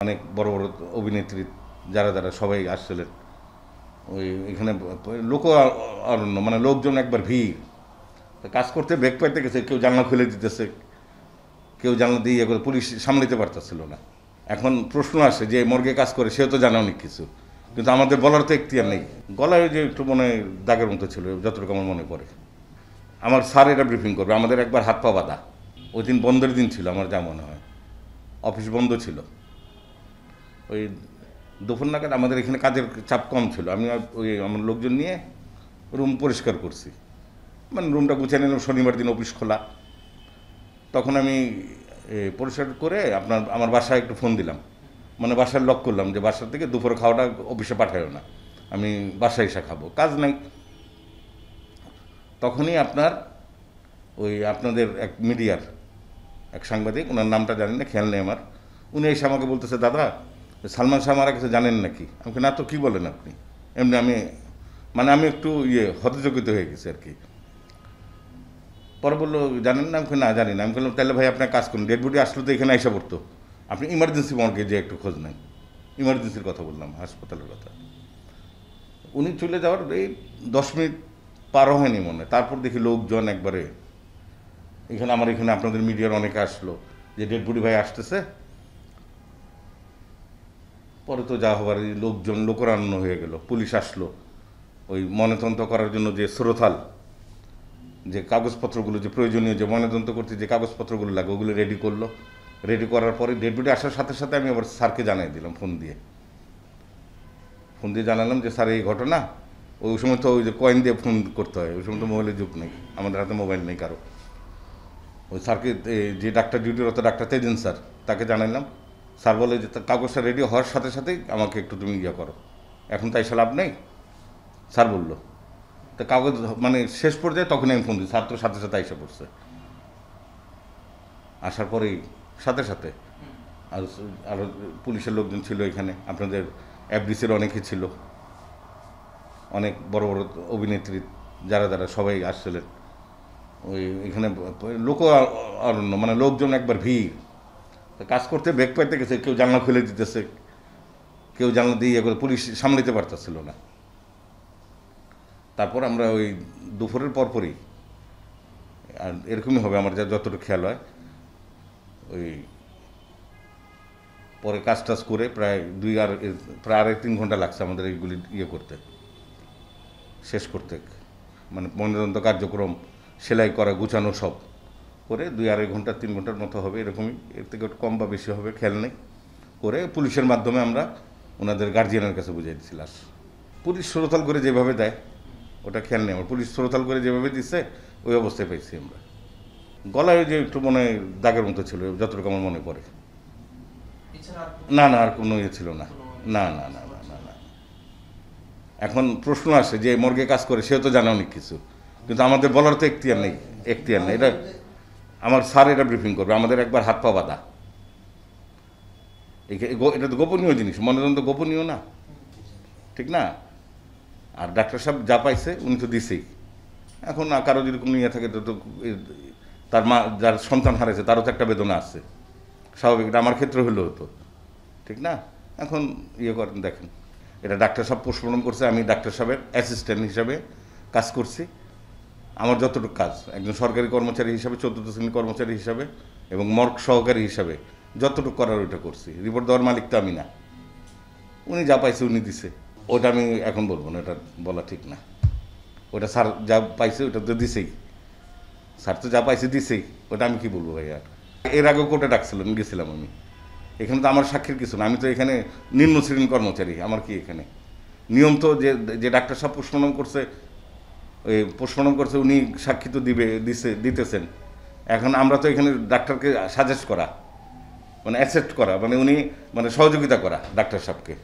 অনেক বড় বড় অভিনেত্রী যারা যারা সবাই আসছিলেন ওই এখানে লোক অরণ্য মানে লোকজন একবার ভিড় তো কাজ করতে ব্রেক পাইতে গেছে কেউ জানলা খুলে দিতেছে কেউ জানলা দিয়ে ইয়ে করে পুলিশ সামলাতে পারতেছিল না। এখন প্রশ্ন আসে যে মর্গে কাজ করে সেও তো জানে অনেক কিছু, কিন্তু আমাদের বলার তো এখতিয়ার নেই। গলায় যে একটু মনে দাগের মতো ছিল যতটুকু আমার মনে পড়ে। আমার স্যার এটা ব্রিফিং করবে, আমাদের একবার হাত পা বাঁধা। ওই দিন বন্ধের দিন ছিল আমার যা মনে হয়, অফিস বন্ধ ছিল। ওই দুপুর নাগাদ আমাদের এখানে কাজের চাপ কম ছিল, আমি ওই আমার লোকজন নিয়ে রুম পরিষ্কার করছি, মানে রুমটা গুছিয়ে নিলাম। শনিবার দিন অফিস খোলা, তখন আমি পরিষ্কার করে আমার বাসায় একটু ফোন দিলাম, মানে বাসায় লক করলাম যে বাসার থেকে দুপুরে খাওয়াটা অফিসে পাঠায়ও না, আমি বাসায় এসে খাবো, কাজ নাই। তখনই আপনাদের এক মিডিয়ার এক সাংবাদিক, ওনার নামটা জানি না, খেয়াল নেই আমার, উনি এসে আমাকে বলতেছে, দাদা সালমান শাহ মারা কিছু জানেন নাকি? আমাকে না তো, কী বলেন আপনি? এমনি আমি একটু হতচকিত হয়ে গেছি আর কি। পরে বললো, জানেন না? আমাকে না জানি না। আমি বললাম, তাহলে ভাই আপনার কাজ করুন, ডেড বডি আসলে তো এখানে এসে পড়তো, আপনি ইমার্জেন্সি মর্গে যে একটু খোঁজ নেন। ইমার্জেন্সির কথা বললাম, হাসপাতালের কথা। উনি চলে যাওয়ার এই 10 মিনিট পারও হয়নি মনে, তারপর দেখি লোকজন একবারে এখানে আপনাদের মিডিয়ার অনেকে আসলো যে ডেড বডি ভাই আসতেছে। পরে তো যা হবার, লোকজন লোকরান্য হয়ে গেল, পুলিশ আসলো ওই ময়নাতদন্ত করার জন্য যে শ্রোথাল যে কাগজপত্রগুলো, যে প্রয়োজনীয় যে ময়নাতদন্ত করতে যে কাগজপত্রগুলো লাগে ওগুলো রেডি করলো। রেডি করার পরে ডেড বডি আসার সাথে সাথে আমি আবার স্যারকে জানাই দিলাম, ফোন দিয়ে জানালাম যে স্যার এই ঘটনা। ওই সময় তো ওই যে কয়েন দিয়ে ফোন করতে হয়, ওই সময় তো মোবাইলের যুগ নেই, আমাদের হাতে মোবাইল নেই কারো। ওই স্যারকে, যে ডাক্তার ডিউটিরত ডাক্তার তেজিন স্যার, তাকে জানাইলাম। স্যার বলে যে কাগজটা রেডি হওয়ার সাথে সাথেই আমাকে একটু তুমি করো, এখন তাই লাভ নেই। স্যার বললো তো কাগজ মানে শেষ পর্যায়ে তখনই আমি ফোন দিই, স্যার তো সাথে সাথে এসে পড়ছে। আসার পরেই সাথে সাথে আর আরও পুলিশের লোকজন ছিল এখানে, আপনাদের এফডিসির অনেকে ছিল, অনেক বড় বড় অভিনেত্রী যারা যারা সবাই আসছিলেন। এখানে লোক অরণ্য মানে লোকজন একবার ভিড় কাজ করতে ব্রেক পাইতে গেছে কেউ জানলা খুলে দিতেছে, কেউ জানলা দিয়ে করে পুলিশ সামলাতে পারতেছিল না। তারপর আমরা ওই দুপুরের পরপরই, আর এরকমই হবে আমার যতটুকু খেয়াল হয়, ওই পরে কাজ টাজ করে প্রায় 2.5-3 ঘন্টা লাগছে আমাদের এইগুলি করতে, শেষ করতে, মানে ময়নাতদন্ত কার্যক্রম, সেলাই করা, গুছানো সব করে 2-2.5-3 ঘন্টার মতো হবে, এরকমই, এর থেকে কম বা বেশি হবে খেয়াল নেই। করে পুলিশের মাধ্যমে আমরা ওনাদের গার্জিয়ানের কাছে বুঝিয়ে দিচ্ছি লাশ। পুলিশ শ্রোতাল করে যেভাবে দেয় ওটা খেয়াল নেই আমার, পুলিশ শ্রোতাল করে যেভাবে দিচ্ছে ওই অবস্থায় পাইছি আমরা। গলায় যে একটু মনে দাগের মতো ছিল যতটুকু আমার মনে পড়ে। না না, আর কোনো ছিল না। না না না না না না। এখন প্রশ্ন আসে যে মর্গে কাজ করে সেও তো জানে অনেক কিছু, কিন্তু আমাদের বলার তো এখতিয়ার নেই। এটা আমার স্যার এটা ব্রিফিং করবে, আমাদের একবার হাত পা বাঁধা। এটা তো গোপনীয় জিনিস, ময়নাতদন্ত গোপনীয় না, ঠিক না? আর ডাক্তার সাহেব যা পাইছে উনি তো দিছেই। এখন কারো যদি কোনো থাকে তো তার মা যার সন্তান হারাইছে তারও তো একটা বেদনা আছে, স্বাভাবিক, এটা আমার ক্ষেত্রে হলেও হতো, ঠিক না? এখন করেন, দেখেন, এটা ডাক্তার সাহেব পোস্টমর্টম করছে, আমি ডাক্তার সাহেবের অ্যাসিস্ট্যান্ট হিসাবে কাজ করছি। আমার যতটুকু কাজ একজন সরকারি কর্মচারী হিসাবে, 14th শ্রেণীর কর্মচারী হিসাবে এবং মর্গ সহকারী হিসাবে যতটুকু করার ওইটা করছি। রিপোর্ট দেওয়ার মালিক তো আমি না, উনি যা পাইছে উনি দিছে, ওটা আমি এখন বলবো না, এটা বলা ঠিক না। ওটা স্যার যা পাইছে ওটা তো দিছেই, স্যার তো যা পাইছে দিছেই, ওটা আমি কি বলবো ভাই। আর এর আগেও কোর্টে ডাকছিলাম, গেছিলাম আমি, এখানে তো আমার সাক্ষীর কিছু না, আমি তো এখানে নিম্ন শ্রেণীর কর্মচারী, আমার কি এখানে নিয়ম তো যে ডাক্তার সাহেব পোস্টমর্টম করছে উনি সাক্ষী তো দিতেছেন। এখন আমরা তো এখানে ডাক্তারকে সাজেস্ট করা, মানে অ্যাকসেপ্ট করা, মানে উনি মানে সহযোগিতা করা ডাক্তার সাহেবকে,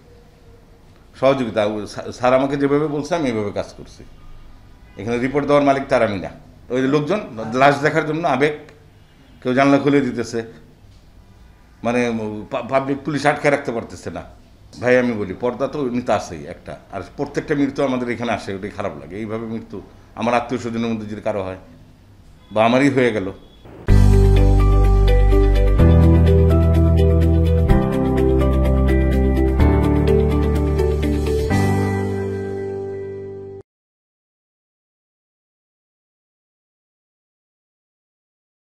সহযোগিতা। স্যার আমাকে যেভাবে বলছে আমি এভাবে কাজ করছি। এখানে রিপোর্ট দেওয়ার মালিক তার আমি না। ওই লোকজন লাশ দেখার জন্য আবেগ, কেউ জানলা খুলে দিতেছে, মানে পাবলিক পুলিশ আটকে রাখতে পারতেছে না। ভাই আমি বলি, পর্দা তো এমনিতে আসেই একটা, আর প্রত্যেকটা মৃত্যু আমাদের এখানে আসে, ওটাই খারাপ লাগে। এইভাবে মৃত্যু আমার আত্মীয় স্বজনের মধ্যে যদি কারো হয় বা আমারই হয়ে গেল,